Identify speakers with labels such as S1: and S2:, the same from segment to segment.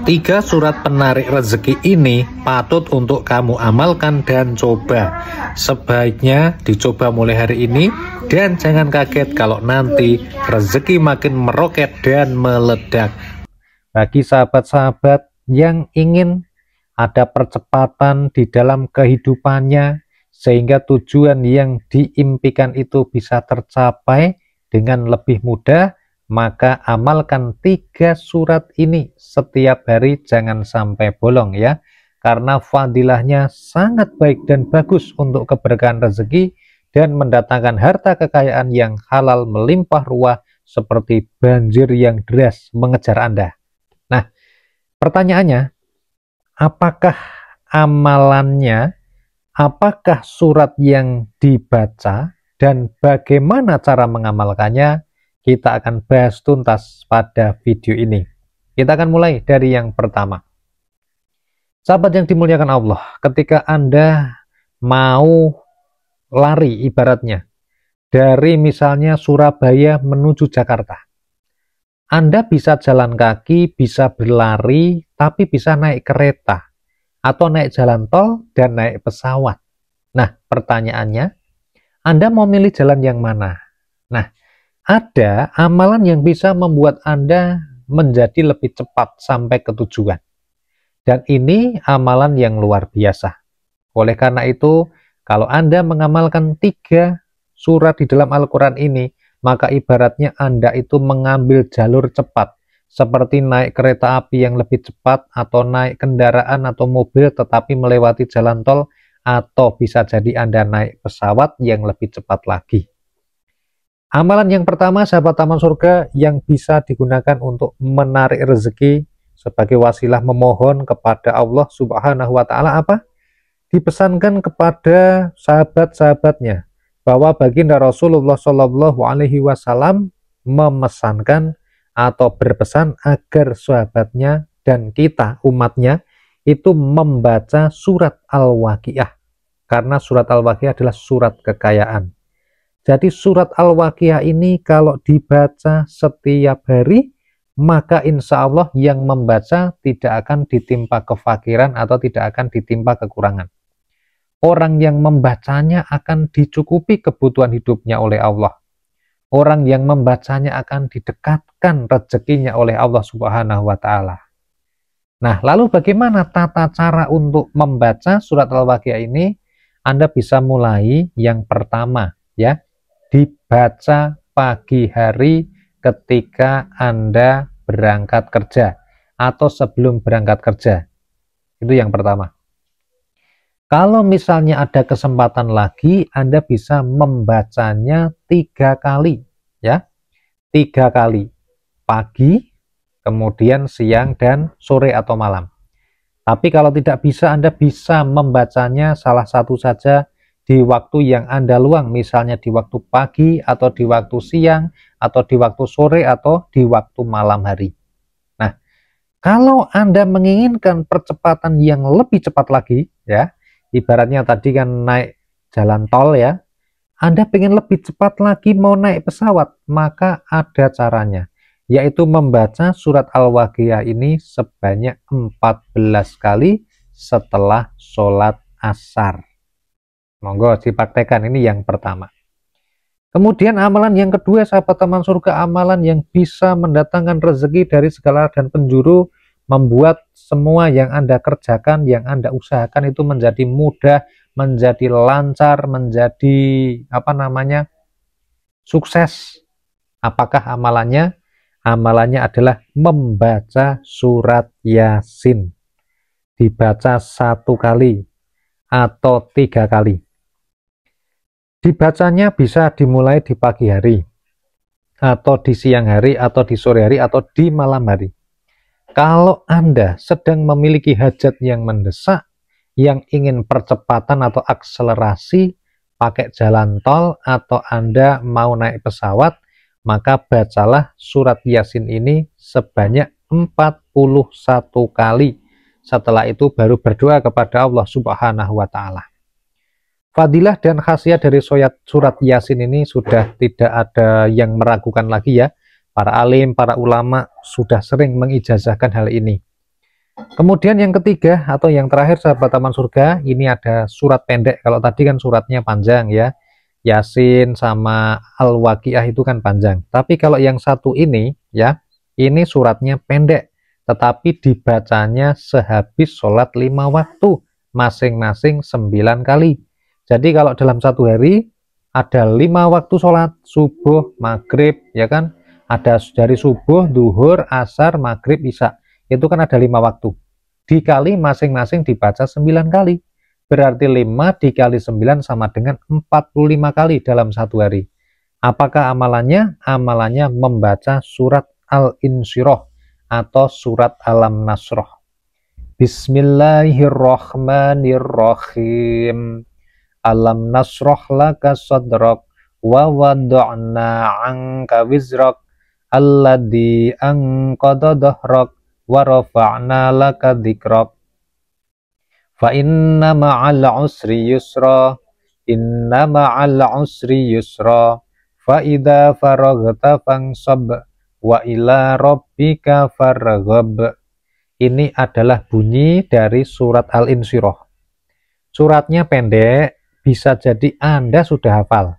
S1: Tiga surat penarik rezeki ini patut untuk kamu amalkan dan coba. Sebaiknya dicoba mulai hari ini dan jangan kaget kalau nanti rezeki makin meroket dan meledak. Bagi sahabat-sahabat yang ingin ada percepatan di dalam kehidupannya sehingga tujuan yang diimpikan itu bisa tercapai dengan lebih mudah, maka amalkan 3 surat ini setiap hari, jangan sampai bolong ya, karena fadilahnya sangat baik dan bagus untuk keberkahan rezeki dan mendatangkan harta kekayaan yang halal melimpah ruah seperti banjir yang deras mengejar Anda. Nah, pertanyaannya, apakah amalannya, apakah surat yang dibaca, dan bagaimana cara mengamalkannya? Kita akan bahas tuntas pada video ini. Kita akan mulai dari yang pertama. Sahabat yang dimuliakan Allah, ketika Anda mau lari ibaratnya dari misalnya Surabaya menuju Jakarta, Anda bisa jalan kaki, bisa berlari, tapi bisa naik kereta atau naik jalan tol dan naik pesawat. Nah, pertanyaannya, Anda mau milih jalan yang mana? Nah, ada amalan yang bisa membuat Anda menjadi lebih cepat sampai ke tujuan. Dan ini amalan yang luar biasa. Oleh karena itu, kalau Anda mengamalkan 3 surat di dalam Al-Quran ini, maka ibaratnya Anda itu mengambil jalur cepat. Seperti naik kereta api yang lebih cepat, atau naik kendaraan atau mobil tetapi melewati jalan tol, atau bisa jadi Anda naik pesawat yang lebih cepat lagi. Amalan yang pertama, sahabat taman surga, yang bisa digunakan untuk menarik rezeki sebagai wasilah memohon kepada Allah Subhanahu wa Ta'ala, apa? Dipesankan kepada sahabat-sahabatnya bahwa baginda Rasulullah Shallallahu Alaihi Wasallam memesankan atau berpesan agar sahabatnya dan kita umatnya itu membaca surat Al-Waqiah, karena surat Al-Waqiah adalah surat kekayaan. Jadi surat Al-Waqiah ini kalau dibaca setiap hari, maka insya Allah yang membaca tidak akan ditimpa kefakiran atau tidak akan ditimpa kekurangan. Orang yang membacanya akan dicukupi kebutuhan hidupnya oleh Allah. Orang yang membacanya akan didekatkan rezekinya oleh Allah Subhanahu wa Ta'ala. Nah, lalu bagaimana tata cara untuk membaca surat Al-Waqiah ini? Anda bisa mulai yang pertama ya, dibaca pagi hari ketika Anda berangkat kerja atau sebelum berangkat kerja. Itu yang pertama. Kalau misalnya ada kesempatan lagi, Anda bisa membacanya 3 kali ya. 3 kali. Pagi, kemudian siang dan sore atau malam. Tapi kalau tidak bisa, Anda bisa membacanya salah satu saja di waktu yang Anda luang, misalnya di waktu pagi, atau di waktu siang, atau di waktu sore, atau di waktu malam hari. Nah, kalau Anda menginginkan percepatan yang lebih cepat lagi, ya, ibaratnya tadi kan naik jalan tol ya, Anda pengen lebih cepat lagi mau naik pesawat, maka ada caranya, yaitu membaca surat Al-Waqiah ini sebanyak 14 kali setelah sholat asar. Monggo dipraktekkan, ini yang pertama. Kemudian amalan yang kedua, sahabat taman surga, amalan yang bisa mendatangkan rezeki dari segala dan penjuru, membuat semua yang Anda kerjakan, yang Anda usahakan itu menjadi mudah, menjadi lancar, menjadi sukses. Apakah amalannya? Amalannya adalah membaca surat Yasin. Dibaca 1 kali atau 3 kali. Dibacanya bisa dimulai di pagi hari, atau di siang hari, atau di sore hari, atau di malam hari. Kalau Anda sedang memiliki hajat yang mendesak, yang ingin percepatan atau akselerasi, pakai jalan tol, atau Anda mau naik pesawat, maka bacalah surat Yasin ini sebanyak 41 kali. Setelah itu baru berdoa kepada Allah Subhanahu wa Ta'ala. Fadilah dan khasiat dari surat Yasin ini sudah tidak ada yang meragukan lagi ya, Para alim, para ulama sudah sering mengijazahkan hal ini. Kemudian yang ketiga atau yang terakhir sahabat taman surga, ini ada surat pendek. Kalau tadi kan suratnya panjang ya, Yasin sama Al-Waqiah itu kan panjang. Tapi kalau yang satu ini ya, ini suratnya pendek, tetapi dibacanya sehabis sholat 5 waktu, masing-masing 9 kali. Jadi kalau dalam satu hari ada 5 waktu sholat, subuh, maghrib, ya kan? Ada dari subuh, duhur, asar, maghrib, isya. Itu kan ada 5 waktu. Dikali masing-masing dibaca 9 kali. Berarti 5 dikali 9 sama dengan 45 kali dalam satu hari. Apakah amalannya? Amalannya membaca surat Al-Insyirah atau surat Alam Nasrah. Bismillahirrahmanirrahim. Alam nasrah laka sadrak wa wada'na 'anka wizrak alladzi anqadha dhahrak wa rafa'na laka dzikrak fa inna ma'al usri yusra inna ma'al usri yusra fa idza faraghta fansab wa ila rabbika farghab. Ini adalah bunyi dari surat Al-Insyirah. Suratnya pendek, bisa jadi Anda sudah hafal.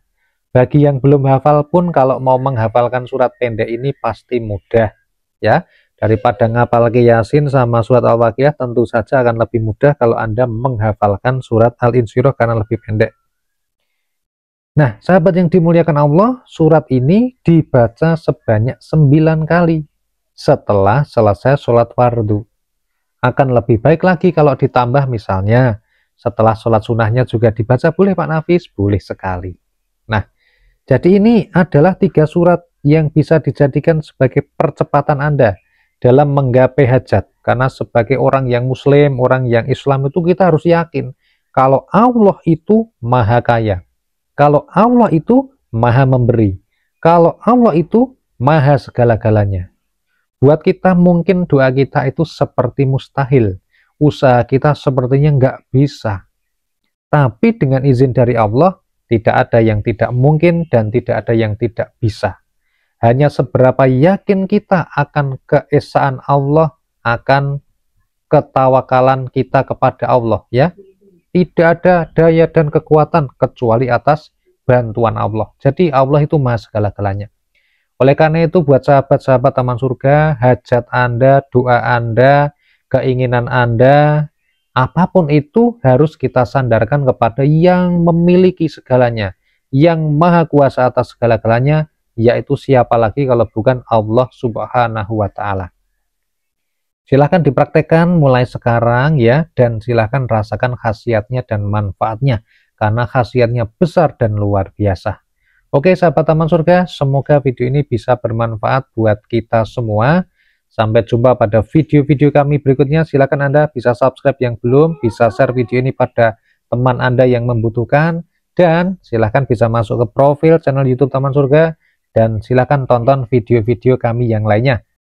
S1: Bagi yang belum hafal pun kalau mau menghafalkan surat pendek ini pasti mudah ya. Daripada ngapal ke Yasin sama surat Al-Waqiah, tentu saja akan lebih mudah kalau Anda menghafalkan surat Al-Insyirah karena lebih pendek. Nah, sahabat yang dimuliakan Allah, surat ini dibaca sebanyak 9 kali setelah selesai sholat fardu. Akan lebih baik lagi kalau ditambah misalnya setelah sholat sunnahnya juga dibaca, boleh Pak Nafis? Boleh sekali. Nah, jadi ini adalah 3 surat yang bisa dijadikan sebagai percepatan Anda dalam menggapai hajat. Karena sebagai orang yang muslim, orang yang Islam itu kita harus yakin kalau Allah itu maha kaya, kalau Allah itu maha memberi, kalau Allah itu maha segala-galanya. Buat kita mungkin doa kita itu seperti mustahil, usaha kita sepertinya nggak bisa. Tapi dengan izin dari Allah, tidak ada yang tidak mungkin dan tidak ada yang tidak bisa. Hanya seberapa yakin kita akan keesaan Allah, akan ketawakalan kita kepada Allah ya. Tidak ada daya dan kekuatan kecuali atas bantuan Allah. Jadi Allah itu maha segala-galanya. Oleh karena itu buat sahabat-sahabat taman surga, hajat Anda, doa Anda, keinginan Anda, apapun itu harus kita sandarkan kepada yang memiliki segalanya, yang maha kuasa atas segala-galanya, yaitu siapa lagi kalau bukan Allah Subhanahu wa Ta'ala. Silahkan dipraktekkan mulai sekarang ya, dan silahkan rasakan khasiatnya dan manfaatnya, karena khasiatnya besar dan luar biasa. Oke sahabat taman surga, semoga video ini bisa bermanfaat buat kita semua. Sampai jumpa pada video-video kami berikutnya. Silahkan Anda bisa subscribe yang belum, bisa share video ini pada teman Anda yang membutuhkan, dan silahkan bisa masuk ke profil channel YouTube Taman Surga, dan silahkan tonton video-video kami yang lainnya.